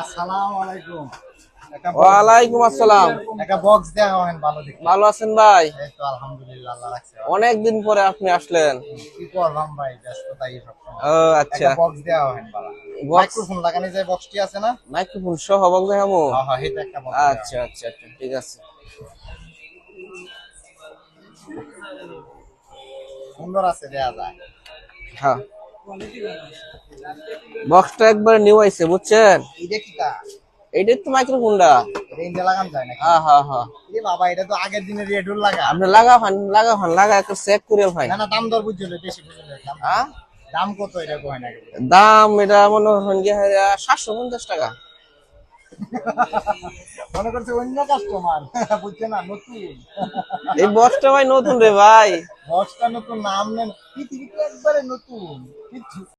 আসসালামু আলাইকুম। ওয়ালাইকুম আসসালাম। একটা বক্স দেওয়া হয় ভালো দেখে। ভালো আছেন ভাই? এই তো আলহামদুলিল্লাহ আল্লাহ রাখছে। অনেকদিন পরে আপনি আসলেন। কি করলাম ভাই, ব্যস্ততাই সবসময়। ও একটা আচ্ছা। বক্স দেওয়া হয় ভালো। বক্স মাইক্রোফোন লাগানো যে বক্সটি আছে না? মাইক্রোফোন সহ বলতে হামু। হ্যাঁ হ্যাঁ, এটা একটা বক্স দেওয়া আচ্ছা হয়। আচ্ছা আচ্ছা ঠিক আছে। সুন্দর আছে, দেয়া যায়। হ্যাঁ, বক্সটা একবার নিউ আইছে বুঝছেন। এইটা কি তা? এইটাই তো মাইক্রোফোনটা। এটা ইন্দে লাগানো যায় নাকি? হ্যাঁ হ্যাঁ হ্যাঁ। এ বাবা, এটা তো আগের দিনের রেডুল লাগা। আপনি লাগা একটু চেক করে ভাই। না না, দাম দর বুঝছিল, বেশি বুঝছিল দাম। হ্যাঁ, দাম কত এটা কয় না? দাম এটা মনে হয় 750 টাকা। মনে করছে অন্য কাস্টমার, বুঝছে না, নতুন। এই বক্সটা ভাই নতুন রে ভাই। বক্সটা নতুন, নাম নেন, পৃথিবীতে একবারে নতুন কিছু